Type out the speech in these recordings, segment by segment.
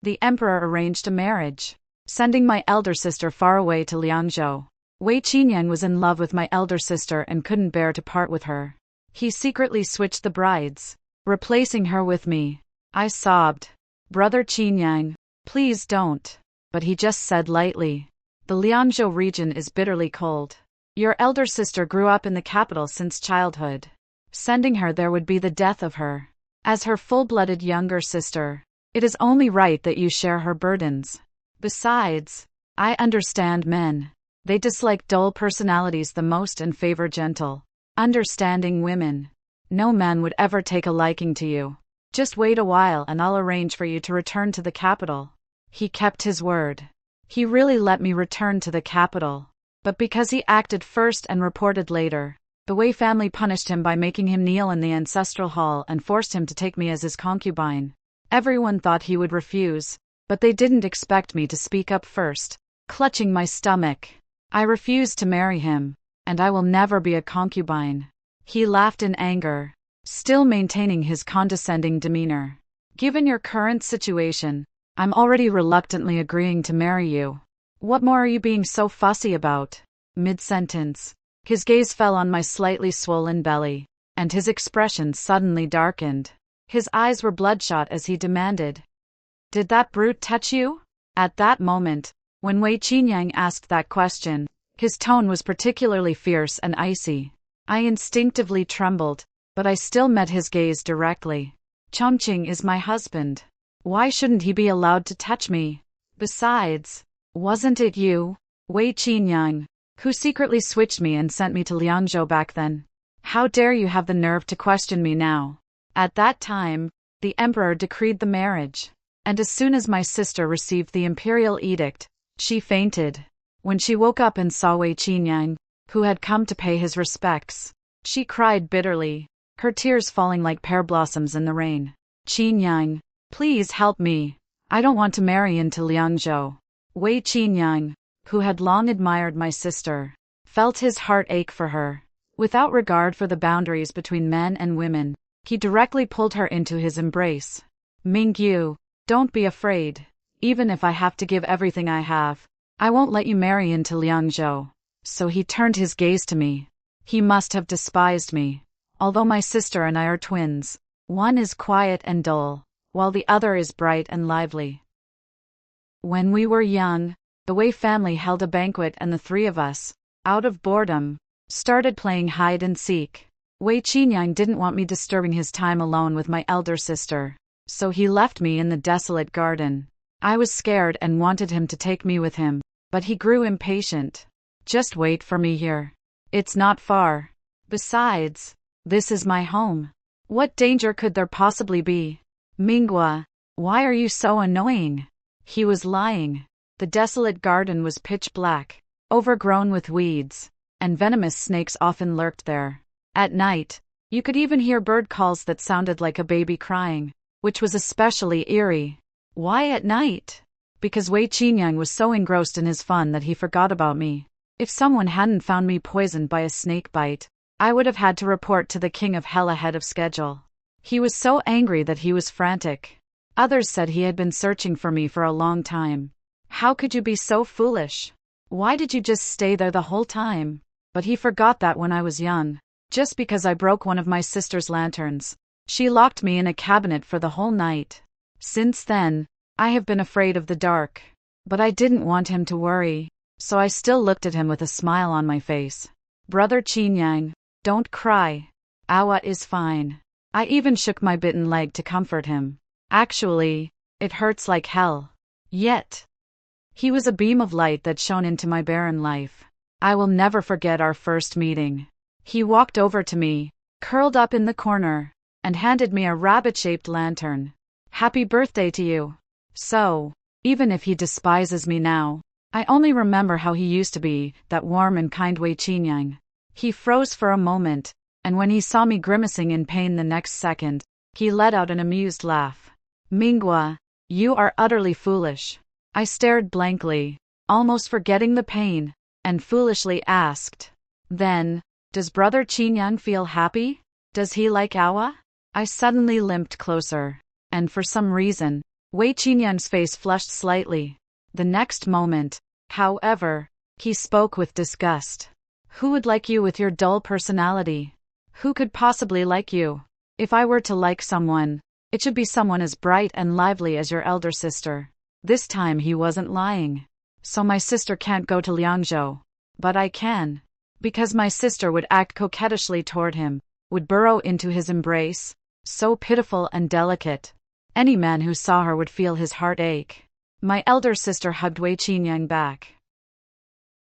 the emperor arranged a marriage, sending my elder sister far away to Liangzhou. Wei Qinyang was in love with my elder sister and couldn't bear to part with her. He secretly switched the brides, replacing her with me. I sobbed. "Brother Qinyang, please don't." But he just said lightly, "The Liangzhou region is bitterly cold. Your elder sister grew up in the capital since childhood. Sending her there would be the death of her. As her full-blooded younger sister, it is only right that you share her burdens. Besides, I understand men. They dislike dull personalities the most and favor gentle, understanding women. No man would ever take a liking to you. Just wait a while and I'll arrange for you to return to the capital." He kept his word. He really let me return to the capital. But because he acted first and reported later, the Wei family punished him by making him kneel in the ancestral hall and forced him to take me as his concubine. Everyone thought he would refuse, but they didn't expect me to speak up first. Clutching my stomach, I refused to marry him, and I will never be a concubine. He laughed in anger, still maintaining his condescending demeanor. "Given your current situation, I'm already reluctantly agreeing to marry you. What more are you being so fussy about?" Mid-sentence, his gaze fell on my slightly swollen belly, and his expression suddenly darkened. His eyes were bloodshot as he demanded, "Did that brute touch you?" At that moment, when Wei Qinyang asked that question, his tone was particularly fierce and icy. I instinctively trembled, but I still met his gaze directly. "Chongqing is my husband. Why shouldn't he be allowed to touch me? Besides, wasn't it you, Wei Qinyang, who secretly switched me and sent me to Liangzhou back then? How dare you have the nerve to question me now?" At that time, the emperor decreed the marriage, and as soon as my sister received the imperial edict, she fainted. When she woke up and saw Wei Qinyang, who had come to pay his respects, she cried bitterly, her tears falling like pear blossoms in the rain. "Qinyang, please help me. I don't want to marry into Liangzhou." Wei Qinyang, who had long admired my sister, felt his heart ache for her. Without regard for the boundaries between men and women, he directly pulled her into his embrace. "Mingyu, don't be afraid. Even if I have to give everything I have, I won't let you marry into Liangzhou." So he turned his gaze to me. He must have despised me. Although my sister and I are twins, one is quiet and dull, while the other is bright and lively. When we were young, the Wei family held a banquet and the three of us, out of boredom, started playing hide and seek. Wei Qinyang didn't want me disturbing his time alone with my elder sister, so he left me in the desolate garden. I was scared and wanted him to take me with him, but he grew impatient. "Just wait for me here. It's not far. Besides, this is my home. What danger could there possibly be?" "Minghua, why are you so annoying?" He was lying. The desolate garden was pitch black, overgrown with weeds, and venomous snakes often lurked there. At night, you could even hear bird calls that sounded like a baby crying, which was especially eerie. Why at night? Because Wei Qinyang was so engrossed in his fun that he forgot about me. If someone hadn't found me poisoned by a snake bite, I would have had to report to the King of Hell ahead of schedule. He was so angry that he was frantic. Others said he had been searching for me for a long time. "How could you be so foolish? Why did you just stay there the whole time?" But he forgot that when I was young, just because I broke one of my sister's lanterns, she locked me in a cabinet for the whole night. Since then, I have been afraid of the dark. But I didn't want him to worry, so I still looked at him with a smile on my face. "Brother Qinyang, don't cry. Awa is fine." I even shook my bitten leg to comfort him. "Actually, it hurts like hell." Yet, he was a beam of light that shone into my barren life. I will never forget our first meeting. He walked over to me, curled up in the corner, and handed me a rabbit-shaped lantern. "Happy birthday to you." So, even if he despises me now, I only remember how he used to be, that warm and kind Wei Qinyang. He froze for a moment, and when he saw me grimacing in pain the next second, he let out an amused laugh. "Minghua, you are utterly foolish." I stared blankly, almost forgetting the pain, and foolishly asked, "Then, does Brother Qinyang feel happy? Does he like Awa?" I suddenly limped closer, and for some reason, Wei Qinyan's face flushed slightly. The next moment, however, he spoke with disgust. Who would like you with your dull personality? Who could possibly like you? If I were to like someone, it should be someone as bright and lively as your elder sister. This time he wasn't lying. So my sister can't go to Liangzhou. But I can. Because my sister would act coquettishly toward him, would burrow into his embrace, so pitiful and delicate. Any man who saw her would feel his heart ache. My elder sister hugged Wei Qinyang back.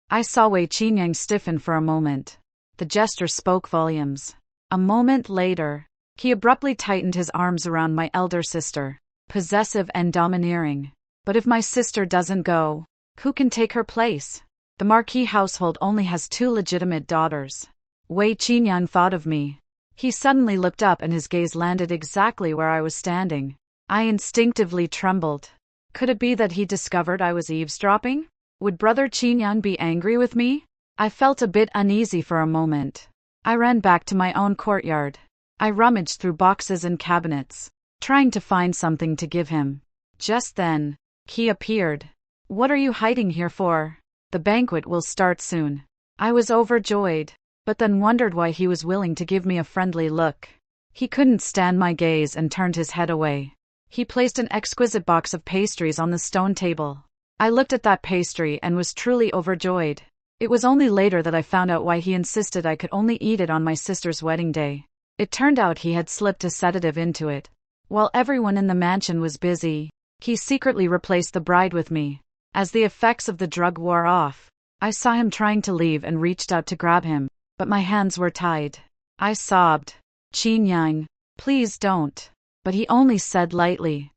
I saw Wei Qinyang stiffen for a moment. The gesture spoke volumes. A moment later, he abruptly tightened his arms around my elder sister, possessive and domineering. But if my sister doesn't go, who can take her place? The Marquis household only has 2 legitimate daughters. Wei Qinyang thought of me. He suddenly looked up and his gaze landed exactly where I was standing. I instinctively trembled. Could it be that he discovered I was eavesdropping? Would Brother Qinyang be angry with me? I felt a bit uneasy for a moment. I ran back to my own courtyard. I rummaged through boxes and cabinets, trying to find something to give him. Just then, he appeared. What are you hiding here for? The banquet will start soon. I was overjoyed, but then wondered why he was willing to give me a friendly look. He couldn't stand my gaze and turned his head away. He placed an exquisite box of pastries on the stone table. I looked at that pastry and was truly overjoyed. It was only later that I found out why he insisted I could only eat it on my sister's wedding day. It turned out he had slipped a sedative into it. While everyone in the mansion was busy, he secretly replaced the bride with me. As the effects of the drug wore off, I saw him trying to leave and reached out to grab him, but my hands were tied. I sobbed, "Qinyang, please don't." But he only said lightly,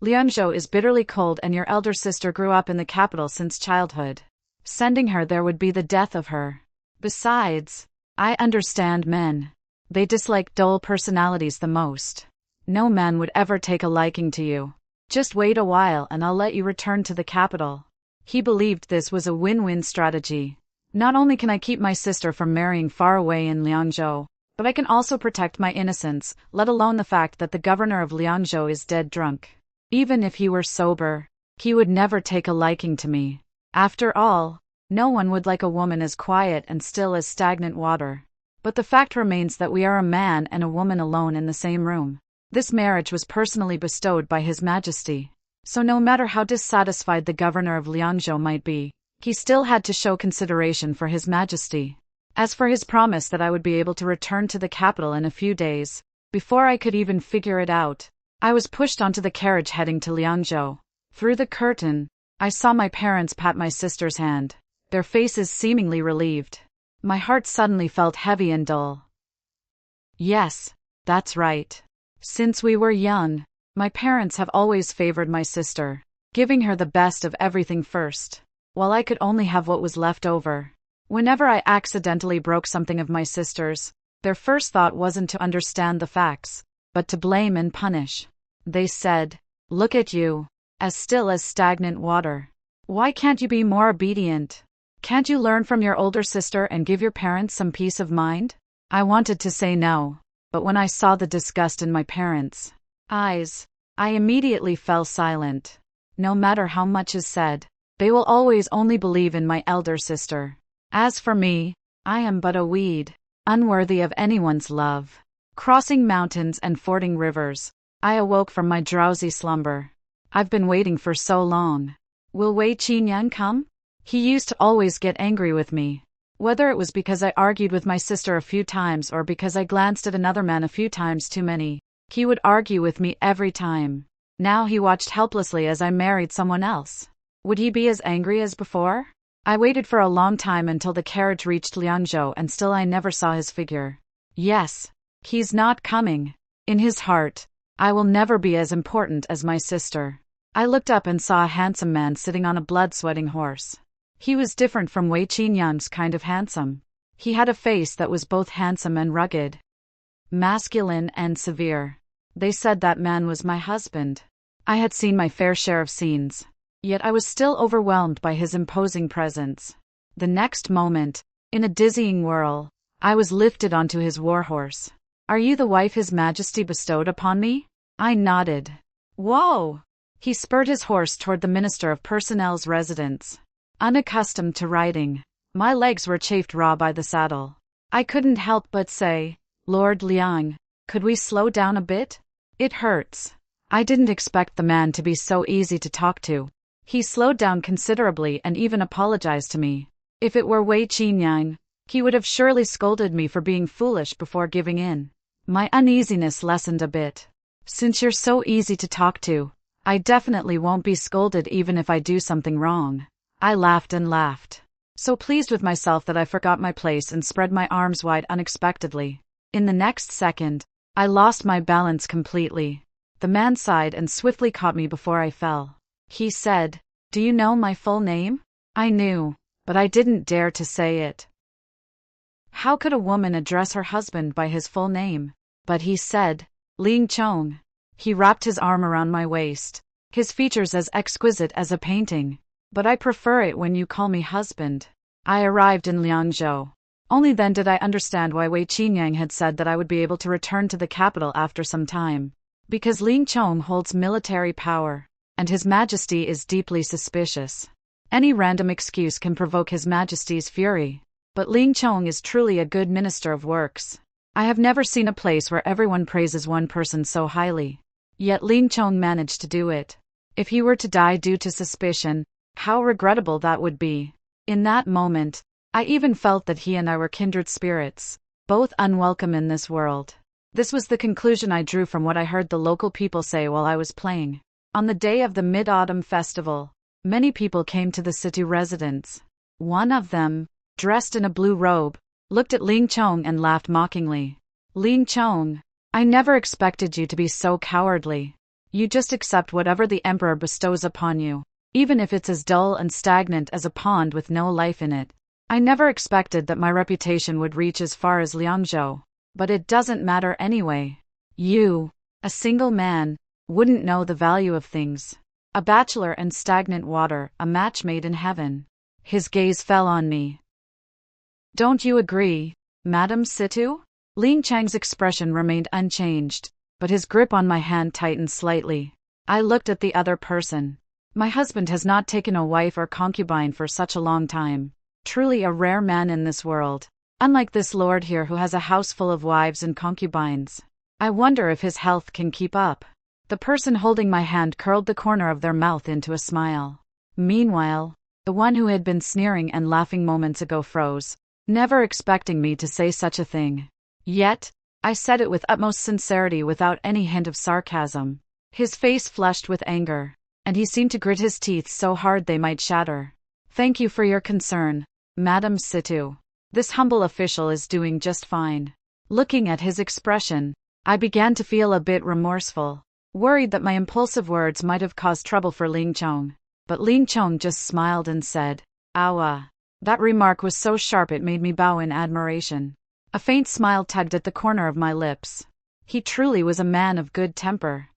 "Liangzhou is bitterly cold and your elder sister grew up in the capital since childhood. Sending her there would be the death of her. Besides, I understand men. They dislike dull personalities the most. No man would ever take a liking to you. Just wait a while and I'll let you return to the capital." He believed this was a win-win strategy. Not only can I keep my sister from marrying far away in Liangzhou, but I can also protect my innocence, let alone the fact that the governor of Liangzhou is dead drunk. Even if he were sober, he would never take a liking to me. After all, no one would like a woman as quiet and still as stagnant water. But the fact remains that we are a man and a woman alone in the same room. This marriage was personally bestowed by His Majesty. So no matter how dissatisfied the governor of Liangzhou might be, he still had to show consideration for His Majesty. As for his promise that I would be able to return to the capital in a few days, before I could even figure it out, I was pushed onto the carriage heading to Liangzhou. Through the curtain, I saw my parents pat my sister's hand, their faces seemingly relieved. My heart suddenly felt heavy and dull. Yes, that's right. Since we were young, my parents have always favored my sister, giving her the best of everything first, while I could only have what was left over. Whenever I accidentally broke something of my sister's, their first thought wasn't to understand the facts, but to blame and punish. They said, "Look at you, as still as stagnant water. Why can't you be more obedient? Can't you learn from your older sister and give your parents some peace of mind?" I wanted to say no, but when I saw the disgust in my parents' eyes, I immediately fell silent. No matter how much is said, they will always only believe in my elder sister. As for me, I am but a weed, unworthy of anyone's love. Crossing mountains and fording rivers, I awoke from my drowsy slumber. I've been waiting for so long. Will Wei Qinyang come? He used to always get angry with me. Whether it was because I argued with my sister a few times or because I glanced at another man a few times too many, he would argue with me every time. Now he watched helplessly as I married someone else. Would he be as angry as before? I waited for a long time until the carriage reached Liangzhou and still I never saw his figure. Yes, he's not coming. In his heart, I will never be as important as my sister. I looked up and saw a handsome man sitting on a blood-sweating horse. He was different from Wei Qinyang's kind of handsome. He had a face that was both handsome and rugged, masculine and severe. They said that man was my husband. I had seen my fair share of scenes, yet I was still overwhelmed by his imposing presence. The next moment, in a dizzying whirl, I was lifted onto his warhorse. "Are you the wife His Majesty bestowed upon me?" I nodded. Whoa! He spurred his horse toward the Minister of Personnel's residence. Unaccustomed to riding, my legs were chafed raw by the saddle. I couldn't help but say, Lord Liang, could we slow down a bit? It hurts. I didn't expect the man to be so easy to talk to. He slowed down considerably and even apologized to me. If it were Wei Qingyang, he would have surely scolded me for being foolish before giving in. My uneasiness lessened a bit. Since you're so easy to talk to, I definitely won't be scolded even if I do something wrong. I laughed and laughed, so pleased with myself that I forgot my place and spread my arms wide unexpectedly. In the next second, I lost my balance completely. The man sighed and swiftly caught me before I fell. He said, "Do you know my full name?" I knew, but I didn't dare to say it. How could a woman address her husband by his full name? But he said, Ling Chong. He wrapped his arm around my waist, his features as exquisite as a painting. But I prefer it when you call me husband. I arrived in Liangzhou. Only then did I understand why Wei Qingyang had said that I would be able to return to the capital after some time. Because Ling Chong holds military power, and His Majesty is deeply suspicious. Any random excuse can provoke His Majesty's fury. But Ling Chong is truly a good minister of works. I have never seen a place where everyone praises one person so highly. Yet Ling Chong managed to do it. If he were to die due to suspicion, how regrettable that would be. In that moment, I even felt that he and I were kindred spirits, both unwelcome in this world. This was the conclusion I drew from what I heard the local people say while I was playing. On the day of the Mid-Autumn Festival, many people came to the city residence. One of them, dressed in a blue robe, looked at Ling Chong and laughed mockingly. Ling Chong, I never expected you to be so cowardly. You just accept whatever the emperor bestows upon you, even if it's as dull and stagnant as a pond with no life in it. I never expected that my reputation would reach as far as Liangzhou. But it doesn't matter anyway. You, a single man, wouldn't know the value of things. A bachelor and stagnant water, a match made in heaven. His gaze fell on me. Don't you agree, Madam Situ? Ling Chang's expression remained unchanged, but his grip on my hand tightened slightly. I looked at the other person. My husband has not taken a wife or concubine for such a long time. Truly a rare man in this world. Unlike this lord here who has a house full of wives and concubines. I wonder if his health can keep up. The person holding my hand curled the corner of their mouth into a smile. Meanwhile, the one who had been sneering and laughing moments ago froze, never expecting me to say such a thing. Yet, I said it with utmost sincerity without any hint of sarcasm. His face flushed with anger, and he seemed to grit his teeth so hard they might shatter. Thank you for your concern, Madam Situ. This humble official is doing just fine. Looking at his expression, I began to feel a bit remorseful, worried that my impulsive words might have caused trouble for Ling Chong. But Ling Chong just smiled and said, Awa. That remark was so sharp it made me bow in admiration. A faint smile tugged at the corner of my lips. He truly was a man of good temper.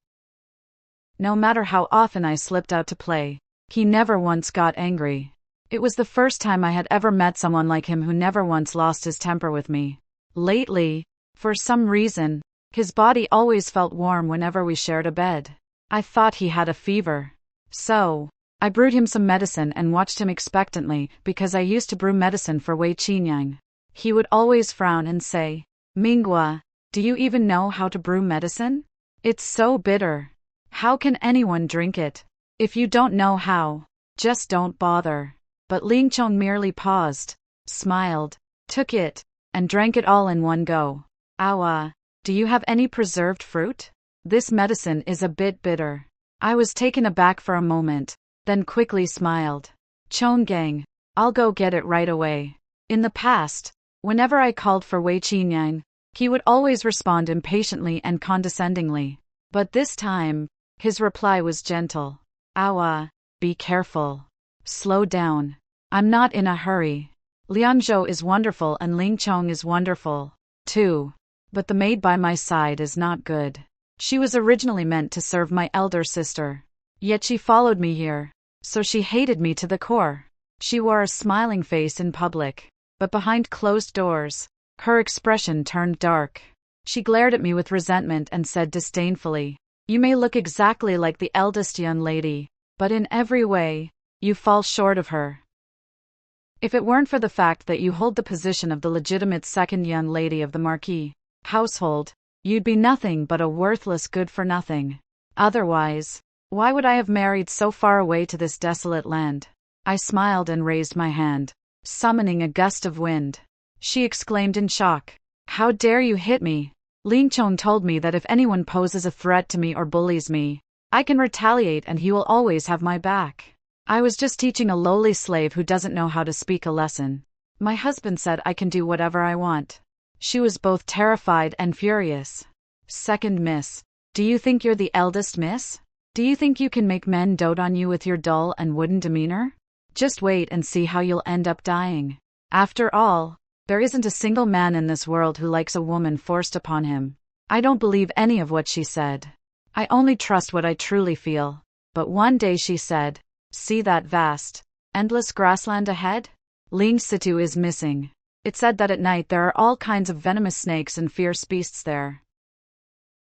No matter how often I slipped out to play, he never once got angry. It was the first time I had ever met someone like him who never once lost his temper with me. Lately, for some reason, his body always felt warm whenever we shared a bed. I thought he had a fever. So, I brewed him some medicine and watched him expectantly because I used to brew medicine for Wei Qingyang. He would always frown and say, Minghua, do you even know how to brew medicine? It's so bitter. How can anyone drink it? If you don't know how, just don't bother. But Ling Chong merely paused, smiled, took it, and drank it all in one go. Awa, do you have any preserved fruit? This medicine is a bit bitter. I was taken aback for a moment, then quickly smiled. Chonggang, I'll go get it right away. In the past, whenever I called for Wei Qingyang, he would always respond impatiently and condescendingly. But this time, his reply was gentle. Awa, be careful. Slow down. I'm not in a hurry. Liangzhou is wonderful and Ling Chong is wonderful, too. But the maid by my side is not good. She was originally meant to serve my elder sister. Yet she followed me here, so she hated me to the core. She wore a smiling face in public, but behind closed doors, her expression turned dark. She glared at me with resentment and said disdainfully, You may look exactly like the eldest young lady, but in every way, you fall short of her. If it weren't for the fact that you hold the position of the legitimate second young lady of the Marquis household, you'd be nothing but a worthless good-for-nothing. Otherwise, why would I have married so far away to this desolate land? I smiled and raised my hand, summoning a gust of wind. She exclaimed in shock. How dare you hit me? Ling Chong told me that if anyone poses a threat to me or bullies me, I can retaliate and he will always have my back. I was just teaching a lowly slave who doesn't know how to speak a lesson. My husband said I can do whatever I want. She was both terrified and furious. Second miss, do you think you're the eldest miss? Do you think you can make men dote on you with your dull and wooden demeanor? Just wait and see how you'll end up dying. After all, there isn't a single man in this world who likes a woman forced upon him. I don't believe any of what she said. I only trust what I truly feel. But one day she said, see that vast, endless grassland ahead? Ling Situ is missing. It said that at night there are all kinds of venomous snakes and fierce beasts there.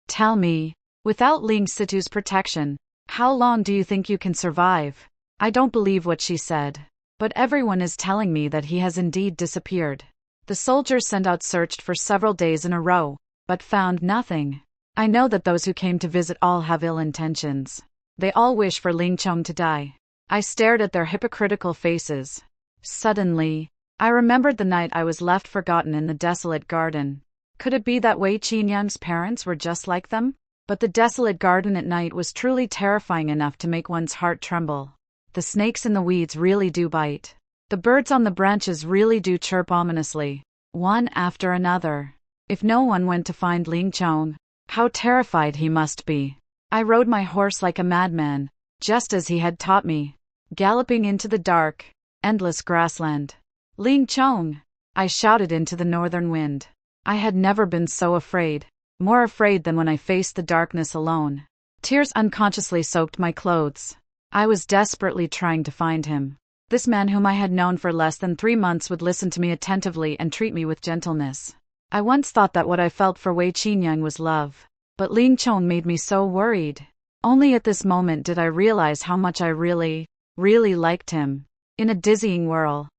Tell me, without Ling Situ's protection, how long do you think you can survive? I don't believe what she said. But everyone is telling me that he has indeed disappeared. The soldiers sent out searched for several days in a row, but found nothing. I know that those who came to visit all have ill intentions. They all wish for Ling Chong to die. I stared at their hypocritical faces. Suddenly, I remembered the night I was left forgotten in the desolate garden. Could it be that Wei Qinyang's parents were just like them? But the desolate garden at night was truly terrifying enough to make one's heart tremble. The snakes in the weeds really do bite. The birds on the branches really do chirp ominously, one after another. If no one went to find Ling Chong, how terrified he must be. I rode my horse like a madman, just as he had taught me, galloping into the dark, endless grassland. Ling Chong! I shouted into the northern wind. I had never been so afraid, more afraid than when I faced the darkness alone. Tears unconsciously soaked my clothes. I was desperately trying to find him. This man whom I had known for less than 3 months would listen to me attentively and treat me with gentleness. I once thought that what I felt for Wei Qinyang was love, but Ling Chong made me so worried. Only at this moment did I realize how much I really liked him. In a dizzying whirl,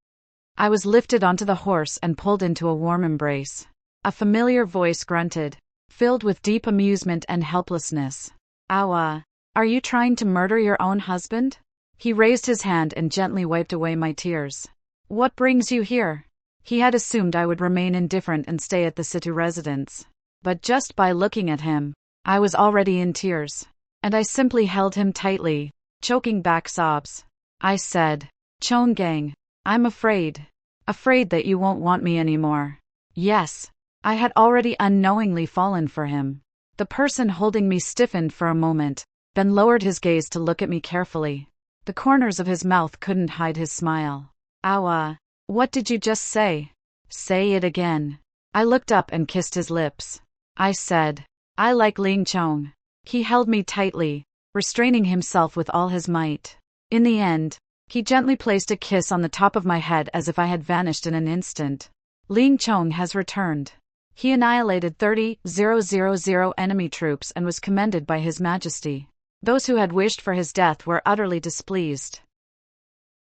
I was lifted onto the horse and pulled into a warm embrace. A familiar voice grunted, filled with deep amusement and helplessness. Awa, are you trying to murder your own husband? He raised his hand and gently wiped away my tears. What brings you here? He had assumed I would remain indifferent and stay at the Situ residence. But just by looking at him, I was already in tears. And I simply held him tightly, choking back sobs. I said, Chonggang, I'm afraid. Afraid that you won't want me anymore. Yes. I had already unknowingly fallen for him. The person holding me stiffened for a moment, then lowered his gaze to look at me carefully. The corners of his mouth couldn't hide his smile. Awa, what did you just say? Say it again. I looked up and kissed his lips. I said, I like Ling Chong. He held me tightly, restraining himself with all his might. In the end, he gently placed a kiss on the top of my head as if I had vanished in an instant. Ling Chong has returned. He annihilated 30,000 enemy troops and was commended by His Majesty. Those who had wished for his death were utterly displeased.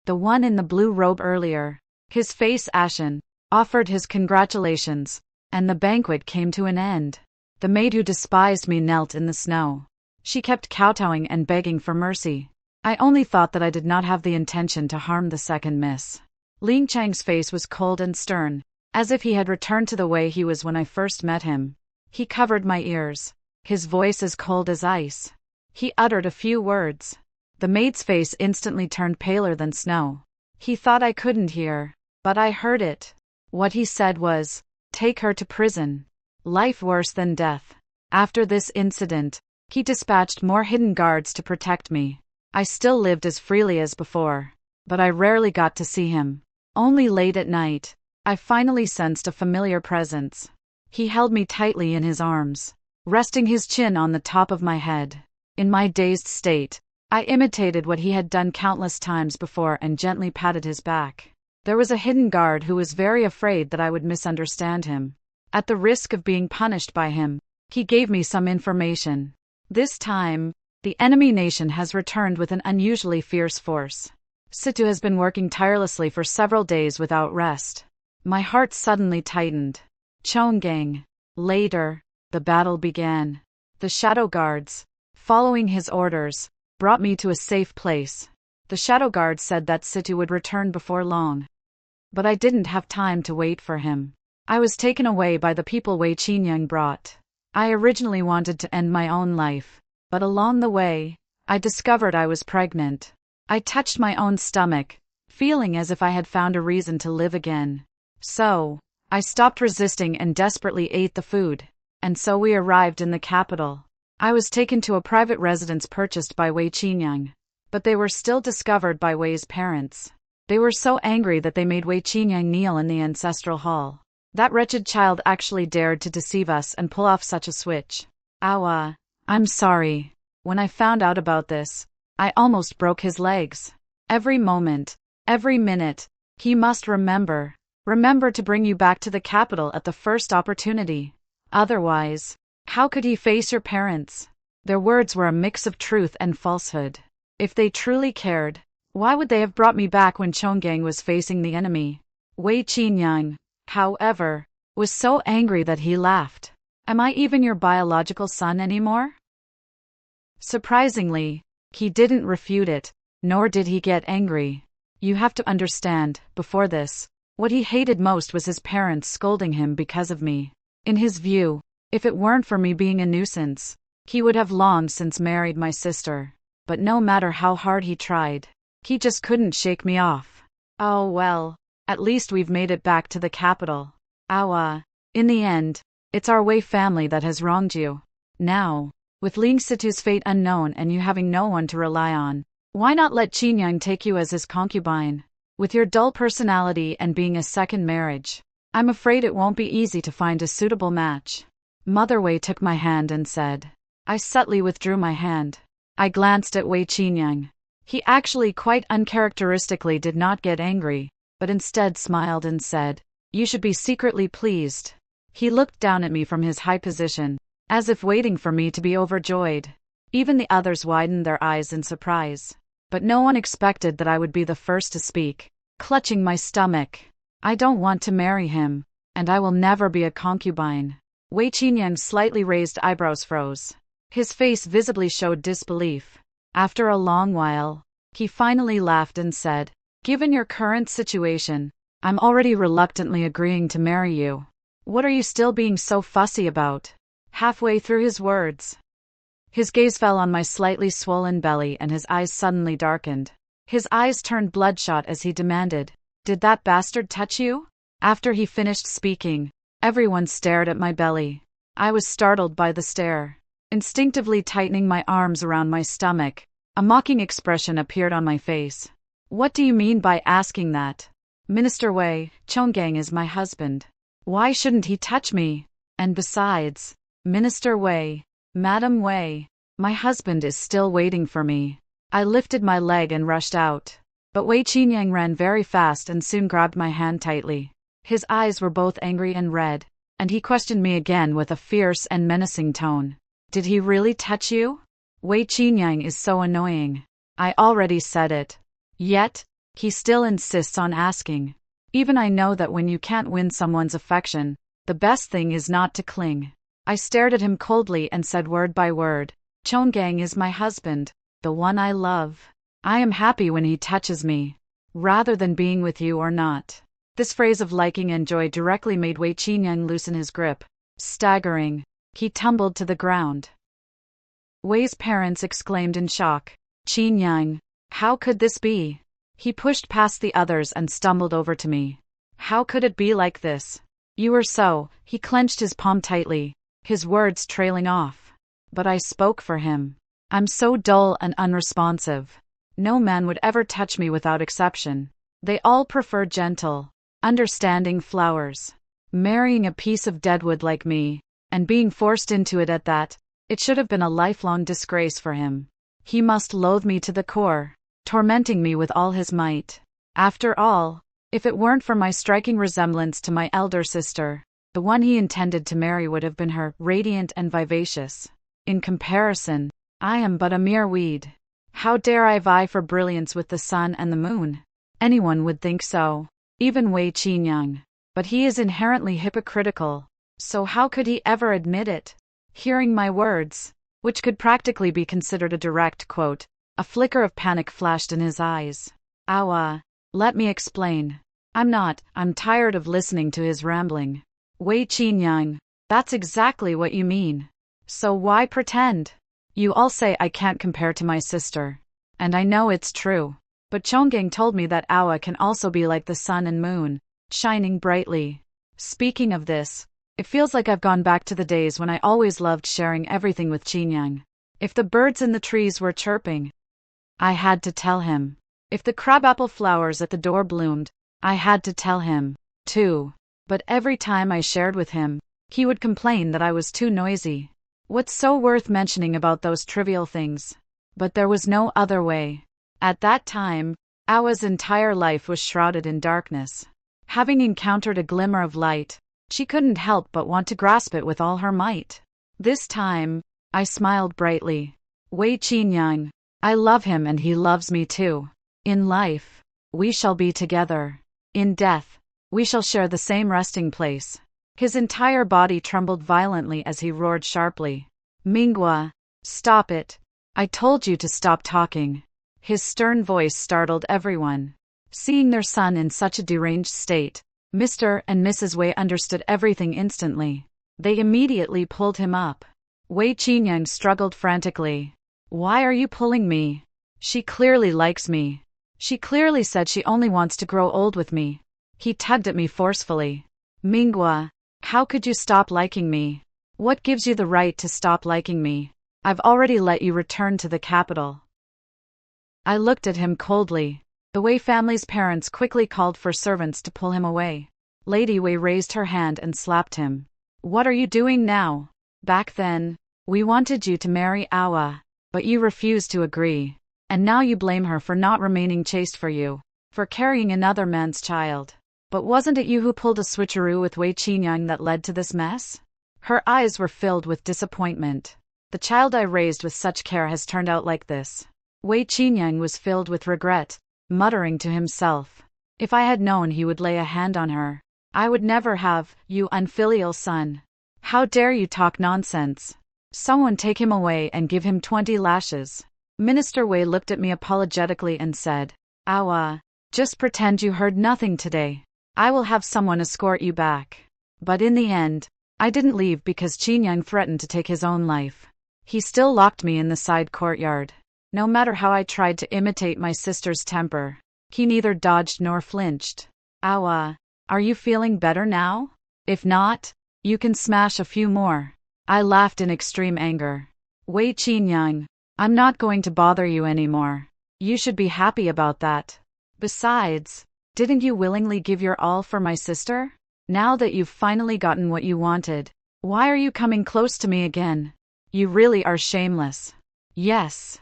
The one in the blue robe earlier, his face ashen, offered his congratulations, and the banquet came to an end. The maid who despised me knelt in the snow. She kept kowtowing and begging for mercy. I only thought that I did not have the intention to harm the second miss. Ling Chang's face was cold and stern, as if he had returned to the way he was when I first met him. He covered my ears, his voice as cold as ice. He uttered a few words. The maid's face instantly turned paler than snow. He thought I couldn't hear, but I heard it. What he said was, take her to prison. Life worse than death. After this incident, he dispatched more hidden guards to protect me. I still lived as freely as before, but I rarely got to see him. Only late at night, I finally sensed a familiar presence. He held me tightly in his arms, resting his chin on the top of my head. In my dazed state, I imitated what he had done countless times before and gently patted his back. There was a hidden guard who was very afraid that I would misunderstand him. At the risk of being punished by him, he gave me some information. This time, the enemy nation has returned with an unusually fierce force. Situ has been working tirelessly for several days without rest. My heart suddenly tightened. Chonggang. Later, the battle began. The Shadow Guards, following his orders, brought me to a safe place. The Shadow Guard said that Situ would return before long. But I didn't have time to wait for him. I was taken away by the people Wei Qinyang brought. I originally wanted to end my own life, but along the way, I discovered I was pregnant. I touched my own stomach, feeling as if I had found a reason to live again. So, I stopped resisting and desperately ate the food. And so we arrived in the capital. I was taken to a private residence purchased by Wei Qinyang. But they were still discovered by Wei's parents. They were so angry that they made Wei Qinyang kneel in the ancestral hall. That wretched child actually dared to deceive us and pull off such a switch. I'm sorry. When I found out about this, I almost broke his legs. Every moment, every minute, he must remember to bring you back to the capital at the first opportunity. Otherwise, how could he face your parents? Their words were a mix of truth and falsehood. If they truly cared, why would they have brought me back when Chonggang was facing the enemy? Wei Qinyang, however, was so angry that he laughed. Am I even your biological son anymore? Surprisingly, he didn't refute it, nor did he get angry. You have to understand, before this, what he hated most was his parents scolding him because of me. In his view, if it weren't for me being a nuisance, he would have long since married my sister. But no matter how hard he tried, he just couldn't shake me off. Oh well, at least we've made it back to the capital. In the end, it's our Wei family that has wronged you. Now, with Ling Situ's fate unknown and you having no one to rely on, why not let Qinyang take you as his concubine? With your dull personality and being a second marriage, I'm afraid it won't be easy to find a suitable match. Mother Wei took my hand and said. I subtly withdrew my hand. I glanced at Wei Qinyang. He actually quite uncharacteristically did not get angry, but instead smiled and said, You should be secretly pleased. He looked down at me from his high position, as if waiting for me to be overjoyed. Even the others widened their eyes in surprise. But no one expected that I would be the first to speak. Clutching my stomach. I don't want to marry him, and I will never be a concubine. Wei Qinyang's slightly raised eyebrows froze. His face visibly showed disbelief. After a long while, he finally laughed and said, Given your current situation, I'm already reluctantly agreeing to marry you. What are you still being so fussy about? Halfway through his words, his gaze fell on my slightly swollen belly and his eyes suddenly darkened. His eyes turned bloodshot as he demanded, Did that bastard touch you? After he finished speaking, everyone stared at my belly. I was startled by the stare. Instinctively tightening my arms around my stomach, a mocking expression appeared on my face. What do you mean by asking that? Minister Wei, Chonggang is my husband. Why shouldn't he touch me? And besides, Minister Wei, Madam Wei, my husband is still waiting for me. I lifted my leg and rushed out. But Wei Qinyang ran very fast and soon grabbed my hand tightly. His eyes were both angry and red, and he questioned me again with a fierce and menacing tone. Did he really touch you? Wei Qinyang is so annoying. I already said it. Yet, he still insists on asking. Even I know that when you can't win someone's affection, the best thing is not to cling. I stared at him coldly and said word by word, Chonggang is my husband, the one I love. I am happy when he touches me, rather than being with you or not. This phrase of liking and joy directly made Wei Qinyang loosen his grip. Staggering, he tumbled to the ground. Wei's parents exclaimed in shock. Qinyang, how could this be? He pushed past the others and stumbled over to me. How could it be like this? You were so. He clenched his palm tightly, his words trailing off. But I spoke for him. I'm so dull and unresponsive. No man would ever touch me without exception. They all prefer gentle, understanding flowers. Marrying a piece of deadwood like me, and being forced into it at that, it should have been a lifelong disgrace for him. He must loathe me to the core, tormenting me with all his might. After all, if it weren't for my striking resemblance to my elder sister, the one he intended to marry would have been her, radiant and vivacious. In comparison, I am but a mere weed. How dare I vie for brilliance with the sun and the moon? Anyone would think so, even Wei Qingyang. But he is inherently hypocritical, so how could he ever admit it? Hearing my words, which could practically be considered a direct quote, a flicker of panic flashed in his eyes. Awa, let me explain. I'm tired of listening to his rambling. Wei Qingyang, that's exactly what you mean. So why pretend? You all say I can't compare to my sister. And I know it's true. But Chongqing told me that Awa can also be like the sun and moon, shining brightly. Speaking of this, it feels like I've gone back to the days when I always loved sharing everything with Qingyang. If the birds in the trees were chirping, I had to tell him. If the crabapple flowers at the door bloomed, I had to tell him, too. But every time I shared with him, he would complain that I was too noisy. What's so worth mentioning about those trivial things? But there was no other way. At that time, Awa's entire life was shrouded in darkness. Having encountered a glimmer of light, she couldn't help but want to grasp it with all her might. This time, I smiled brightly. Wei Qingyang, I love him and he loves me too. In life, we shall be together. In death, we shall share the same resting place. His entire body trembled violently as he roared sharply. Minghua, stop it. I told you to stop talking. His stern voice startled everyone. Seeing their son in such a deranged state, Mr. and Mrs. Wei understood everything instantly. They immediately pulled him up. Wei Qingyang struggled frantically. Why are you pulling me? She clearly likes me. She clearly said she only wants to grow old with me. He tugged at me forcefully. Minghua, how could you stop liking me? What gives you the right to stop liking me? I've already let you return to the capital. I looked at him coldly. The Wei family's parents quickly called for servants to pull him away. Lady Wei raised her hand and slapped him. What are you doing now? Back then, we wanted you to marry Awa, but you refused to agree. And now you blame her for not remaining chaste for you, for carrying another man's child. But wasn't it you who pulled a switcheroo with Wei Qingyang that led to this mess? Her eyes were filled with disappointment. The child I raised with such care has turned out like this. Wei Qingyang was filled with regret, muttering to himself. If I had known he would lay a hand on her, I would never have, you unfilial son. How dare you talk nonsense? Someone take him away and give him 20 lashes. Minister Wei looked at me apologetically and said, Awa, just pretend you heard nothing today. I will have someone escort you back. But in the end, I didn't leave because Qingyang threatened to take his own life. He still locked me in the side courtyard. No matter how I tried to imitate my sister's temper, he neither dodged nor flinched. Awa, are you feeling better now? If not, you can smash a few more. I laughed in extreme anger. Wei Qingyang, I'm not going to bother you anymore. You should be happy about that. Besides, didn't you willingly give your all for my sister? Now that you've finally gotten what you wanted, why are you coming close to me again? You really are shameless. Yes.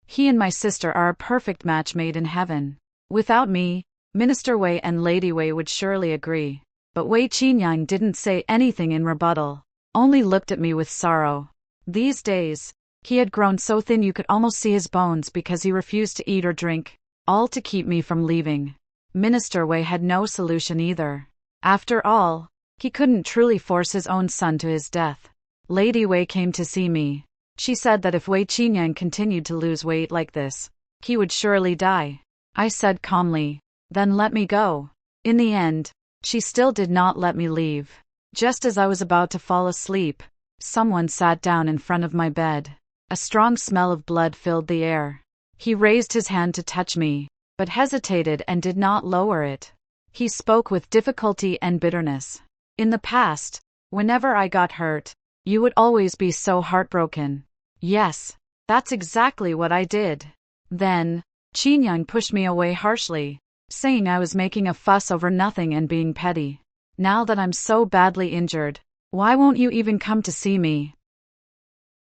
He and my sister are a perfect match made in heaven. Without me, Minister Wei and Lady Wei would surely agree. But Wei Qingyang didn't say anything in rebuttal, only looked at me with sorrow. These days, he had grown so thin you could almost see his bones because he refused to eat or drink, all to keep me from leaving. Minister Wei had no solution either. After all, he couldn't truly force his own son to his death. Lady Wei came to see me. She said that if Wei Qingyang continued to lose weight like this, he would surely die. I said calmly, then let me go. In the end, she still did not let me leave. Just as I was about to fall asleep, someone sat down in front of my bed. A strong smell of blood filled the air. He raised his hand to touch me, but hesitated and did not lower it. He spoke with difficulty and bitterness. In the past, whenever I got hurt, you would always be so heartbroken. Yes, that's exactly what I did. Then, Qingyang pushed me away harshly, saying I was making a fuss over nothing and being petty. Now that I'm so badly injured, why won't you even come to see me?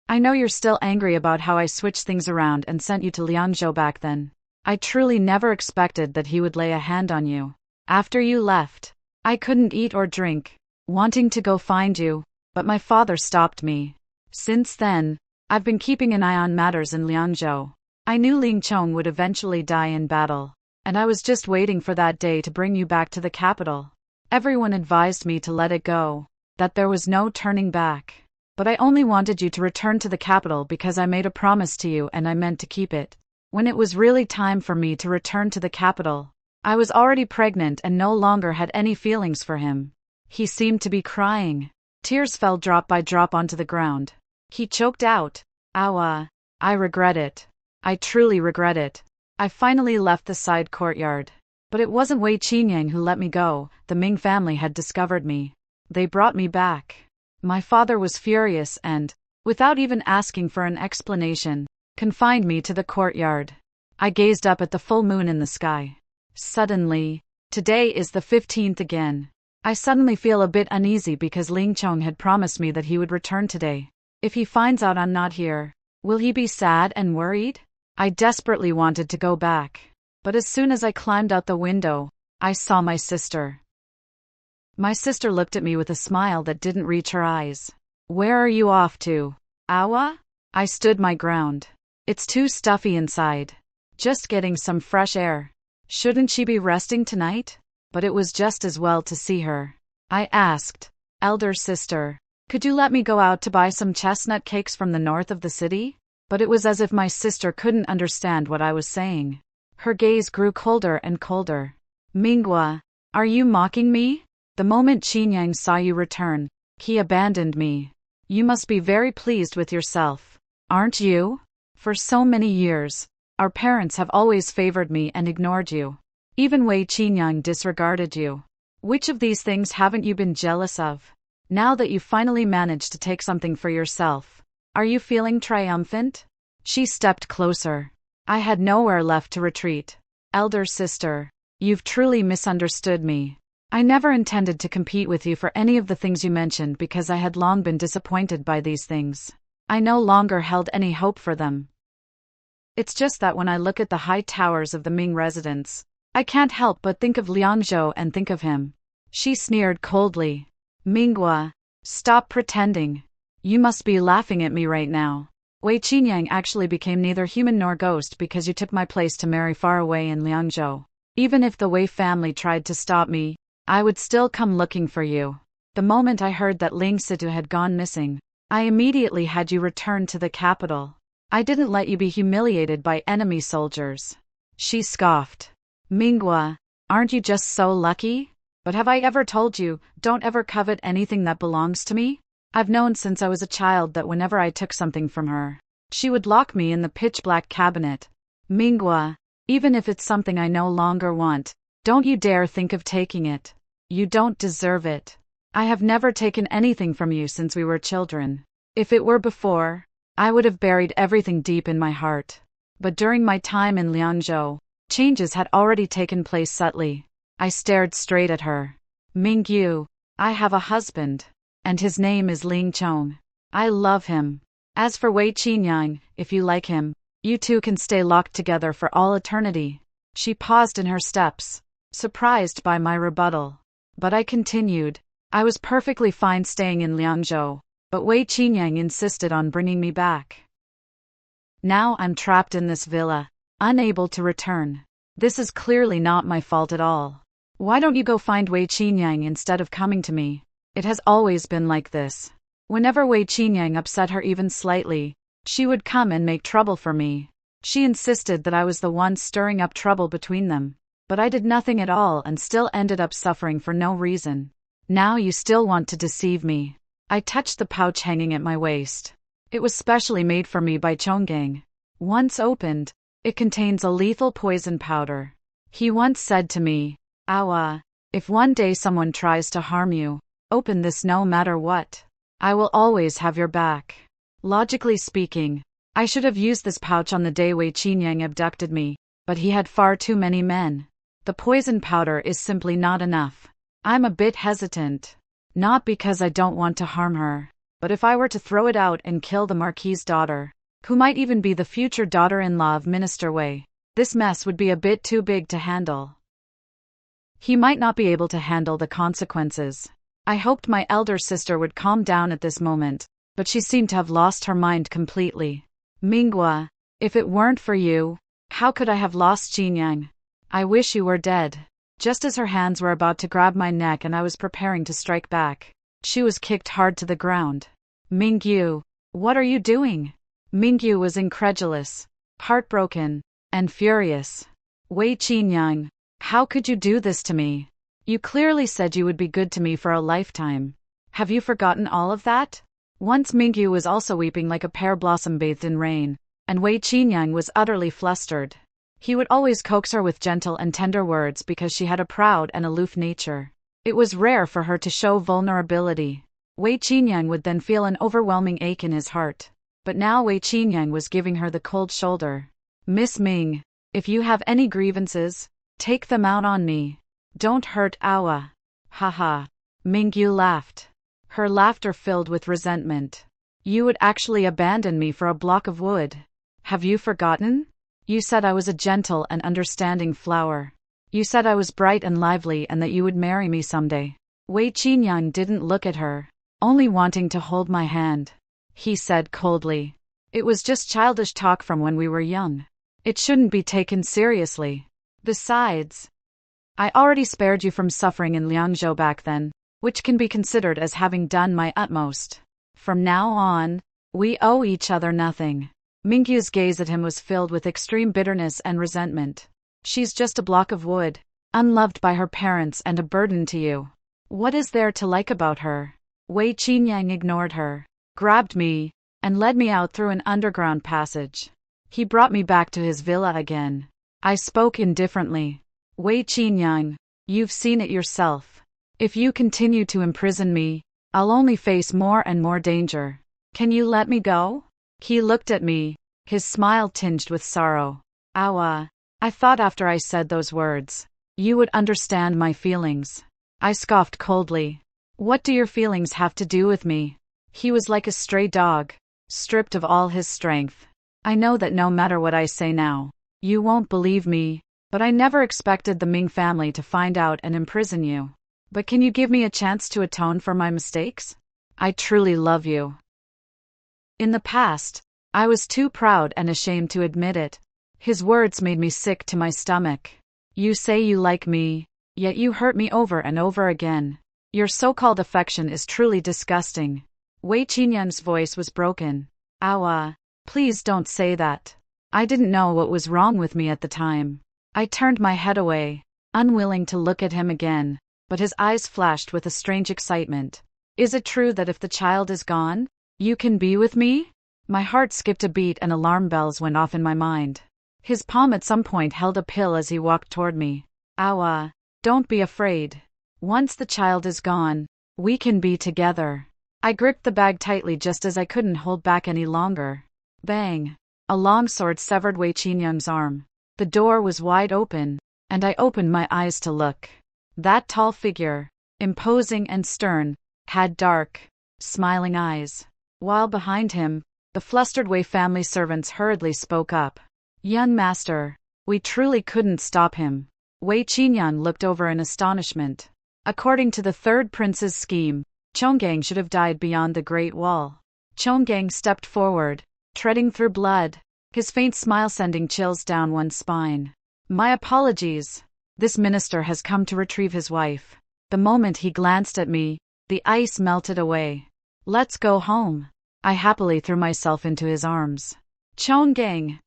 I know you're still angry about how I switched things around and sent you to Liangzhou back then. I truly never expected that he would lay a hand on you. After you left, I couldn't eat or drink, wanting to go find you, but my father stopped me. Since then, I've been keeping an eye on matters in Liangzhou. I knew Ling Chong would eventually die in battle, and I was just waiting for that day to bring you back to the capital. Everyone advised me to let it go, that there was no turning back. But I only wanted you to return to the capital because I made a promise to you and I meant to keep it. When it was really time for me to return to the capital, I was already pregnant and no longer had any feelings for him. He seemed to be crying. Tears fell drop by drop onto the ground. He choked out, "Awa, I regret it. I truly regret it." I finally left the side courtyard. But it wasn't Wei Qingyang who let me go. The Ming family had discovered me. They brought me back. My father was furious and, without even asking for an explanation, confined me to the courtyard. I gazed up at the full moon in the sky. Suddenly, today is the 15th again. I suddenly feel a bit uneasy because Ling Chong had promised me that he would return today. If he finds out I'm not here, will he be sad and worried? I desperately wanted to go back. But as soon as I climbed out the window, I saw my sister. My sister looked at me with a smile that didn't reach her eyes. "Where are you off to, Awa?" I stood my ground. "It's too stuffy inside. Just getting some fresh air. Shouldn't she be resting tonight?" But it was just as well to see her. I asked, "Elder sister, could you let me go out to buy some chestnut cakes from the north of the city?" But it was as if my sister couldn't understand what I was saying. Her gaze grew colder and colder. "Minghua, are you mocking me? The moment Qingyang saw you return, he abandoned me. You must be very pleased with yourself, aren't you? For so many years, our parents have always favored me and ignored you. Even Wei Qingyang disregarded you. Which of these things haven't you been jealous of? Now that you finally managed to take something for yourself, are you feeling triumphant?" She stepped closer. I had nowhere left to retreat. "Elder sister, you've truly misunderstood me. I never intended to compete with you for any of the things you mentioned because I had long been disappointed by these things. I no longer held any hope for them. It's just that when I look at the high towers of the Ming residence, I can't help but think of Liangzhou and think of him." She sneered coldly. "Minghua, stop pretending. You must be laughing at me right now. Wei Qingyang actually became neither human nor ghost because you took my place to marry far away in Liangzhou. Even if the Wei family tried to stop me, I would still come looking for you. The moment I heard that Ling Situ had gone missing, I immediately had you returned to the capital. I didn't let you be humiliated by enemy soldiers." She scoffed. "Minghua, aren't you just so lucky? But have I ever told you, don't ever covet anything that belongs to me? I've known since I was a child that whenever I took something from her, she would lock me in the pitch-black cabinet. Minghua, even if it's something I no longer want, don't you dare think of taking it. You don't deserve it. I have never taken anything from you since we were children. If it were before, I would have buried everything deep in my heart. But during my time in Liangzhou, changes had already taken place subtly." I stared straight at her. "Mingyu, I have a husband, and his name is Ling Chong. I love him. As for Wei Qingyang, if you like him, you two can stay locked together for all eternity." She paused in her steps, surprised by my rebuttal. But I continued. "I was perfectly fine staying in Liangzhou, but Wei Qingyang insisted on bringing me back. Now I'm trapped in this villa, unable to return. This is clearly not my fault at all. Why don't you go find Wei Qingyang instead of coming to me? It has always been like this. Whenever Wei Qingyang upset her even slightly, she would come and make trouble for me. She insisted that I was the one stirring up trouble between them. But I did nothing at all and still ended up suffering for no reason. Now you still want to deceive me." I touched the pouch hanging at my waist. It was specially made for me by Chonggang. Once opened, it contains a lethal poison powder. He once said to me, "Awa, if one day someone tries to harm you, open this no matter what. I will always have your back." Logically speaking, I should have used this pouch on the day Wei Qingyang abducted me, but he had far too many men. The poison powder is simply not enough. I'm a bit hesitant. Not because I don't want to harm her, but if I were to throw it out and kill the Marquis's daughter, who might even be the future daughter-in-law of Minister Wei, this mess would be a bit too big to handle. He might not be able to handle the consequences. I hoped my elder sister would calm down at this moment, but she seemed to have lost her mind completely. Minghua, if it weren't for you, how could I have lost Jinyang? I wish you were dead. Just as her hands were about to grab my neck and I was preparing to strike back, she was kicked hard to the ground. Mingyu, what are you doing? Mingyu was incredulous, heartbroken, and furious. Wei Qinyang, how could you do this to me? You clearly said you would be good to me for a lifetime. Have you forgotten all of that? Once Mingyu was also weeping like a pear blossom bathed in rain, and Wei Qinyang was utterly flustered. He would always coax her with gentle and tender words because she had a proud and aloof nature. It was rare for her to show vulnerability. Wei Qinyang would then feel an overwhelming ache in his heart. But now Wei Qinyang was giving her the cold shoulder. Miss Ming, if you have any grievances, take them out on me. Don't hurt Awa. Haha. Mingyu laughed. Her laughter filled with resentment. You would actually abandon me for a block of wood. Have you forgotten? You said I was a gentle and understanding flower. You said I was bright and lively and that you would marry me someday. Wei Qinyang didn't look at her, only wanting to hold my hand. He said coldly. It was just childish talk from when we were young. It shouldn't be taken seriously. Besides, I already spared you from suffering in Liangzhou back then, which can be considered as having done my utmost. From now on, we owe each other nothing. Mingyu's gaze at him was filled with extreme bitterness and resentment. She's just a block of wood, unloved by her parents and a burden to you. What is there to like about her? Wei Qinyang ignored her, grabbed me, and led me out through an underground passage. He brought me back to his villa again. I spoke indifferently. Wei Qinyang, you've seen it yourself. If you continue to imprison me, I'll only face more and more danger. Can you let me go? He looked at me, his smile tinged with sorrow. Awa, I thought after I said those words, you would understand my feelings. I scoffed coldly. What do your feelings have to do with me? He was like a stray dog, stripped of all his strength. I know that no matter what I say now, you won't believe me, but I never expected the Ming family to find out and imprison you. But can you give me a chance to atone for my mistakes? I truly love you. In the past, I was too proud and ashamed to admit it. His words made me sick to my stomach. You say you like me, yet you hurt me over and over again. Your so-called affection is truly disgusting. Wei Qinyang's voice was broken. Awa, please don't say that. I didn't know what was wrong with me at the time. I turned my head away, unwilling to look at him again, but his eyes flashed with a strange excitement. Is it true that if the child is gone, you can be with me? My heart skipped a beat and alarm bells went off in my mind. His palm at some point held a pill as he walked toward me. Awa, don't be afraid. Once the child is gone, we can be together. I gripped the bag tightly just as I couldn't hold back any longer. Bang! A long sword severed Wei Qinyang's arm. The door was wide open, and I opened my eyes to look. That tall figure, imposing and stern, had dark, smiling eyes. While behind him, the flustered Wei family servants hurriedly spoke up. Young master, we truly couldn't stop him. Wei Qinyang looked over in astonishment. According to the third prince's scheme, Chonggang should have died beyond the Great Wall. Chonggang stepped forward, treading through blood, his faint smile sending chills down one's spine. My apologies. This minister has come to retrieve his wife. The moment he glanced at me, the ice melted away. Let's go home. I happily threw myself into his arms. Chonggang.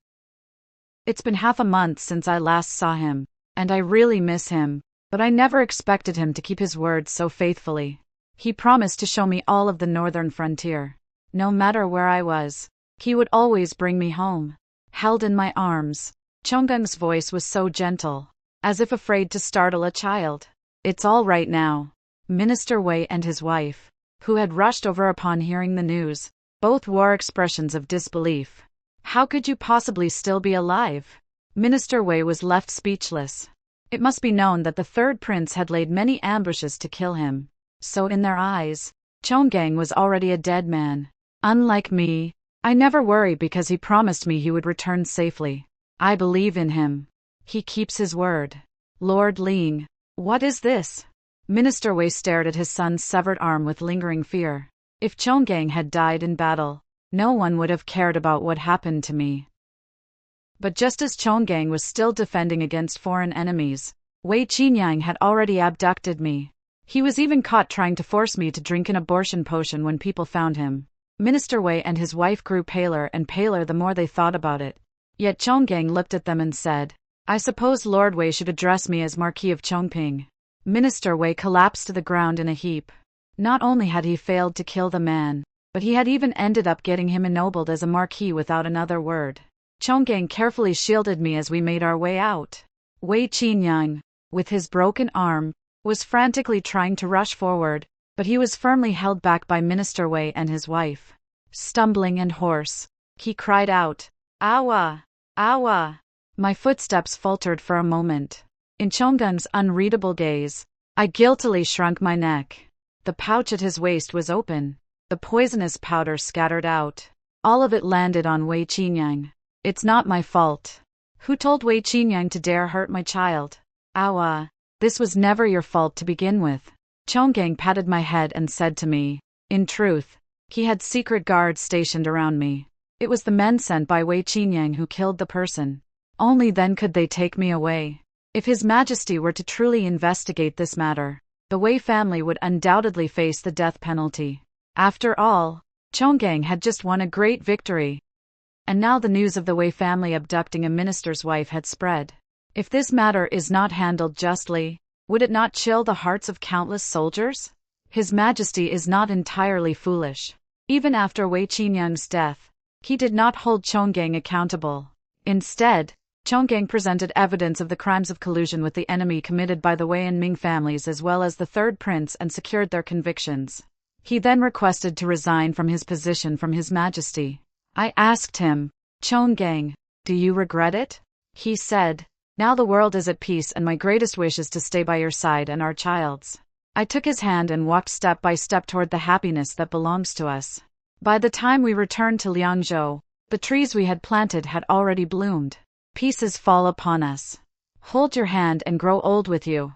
It's been half a month since I last saw him, and I really miss him, but I never expected him to keep his word so faithfully. He promised to show me all of the northern frontier. No matter where I was, he would always bring me home. Held in my arms, Chonggang's voice was so gentle, as if afraid to startle a child. It's all right now. Minister Wei and his wife, who had rushed over upon hearing the news, both wore expressions of disbelief. How could you possibly still be alive? Minister Wei was left speechless. It must be known that the third prince had laid many ambushes to kill him. So in their eyes, Chonggang was already a dead man. Unlike me, I never worry because he promised me he would return safely. I believe in him. He keeps his word. Lord Ling, what is this? Minister Wei stared at his son's severed arm with lingering fear. If Chonggang had died in battle, no one would have cared about what happened to me. But just as Chonggang was still defending against foreign enemies, Wei Qinyang had already abducted me. He was even caught trying to force me to drink an abortion potion when people found him. Minister Wei and his wife grew paler and paler the more they thought about it. Yet Chonggang looked at them and said, "I suppose Lord Wei should address me as Marquis of Chongping." Minister Wei collapsed to the ground in a heap. Not only had he failed to kill the man, but he had even ended up getting him ennobled as a marquis without another word. Chonggang carefully shielded me as we made our way out. Wei Qinyang, with his broken arm, was frantically trying to rush forward, but he was firmly held back by Minister Wei and his wife. Stumbling and hoarse, he cried out, "Awa! Awa!" My footsteps faltered for a moment. In Chonggang's unreadable gaze, I guiltily shrunk my neck. The pouch at his waist was open. The poisonous powder scattered out. All of it landed on Wei Qinyang. "It's not my fault. Who told Wei Qinyang to dare hurt my child? Awa, this was never your fault to begin with." Chonggang patted my head and said to me, in truth, he had secret guards stationed around me. It was the men sent by Wei Qinyang who killed the person. Only then could they take me away. If His Majesty were to truly investigate this matter, the Wei family would undoubtedly face the death penalty. After all, Chonggang had just won a great victory. And now the news of the Wei family abducting a minister's wife had spread. If this matter is not handled justly, would it not chill the hearts of countless soldiers? His Majesty is not entirely foolish. Even after Wei Qinyang's death, he did not hold Chonggang accountable. Instead, Chonggang presented evidence of the crimes of collusion with the enemy committed by the Wei and Ming families as well as the third prince and secured their convictions. He then requested to resign from his position from His Majesty. I asked him, "Chonggang, do you regret it?" He said, "Now the world is at peace and my greatest wish is to stay by your side and our child's." I took his hand and walked step by step toward the happiness that belongs to us. By the time we returned to Liangzhou, the trees we had planted had already bloomed. Pieces fall upon us. Hold your hand and grow old with you.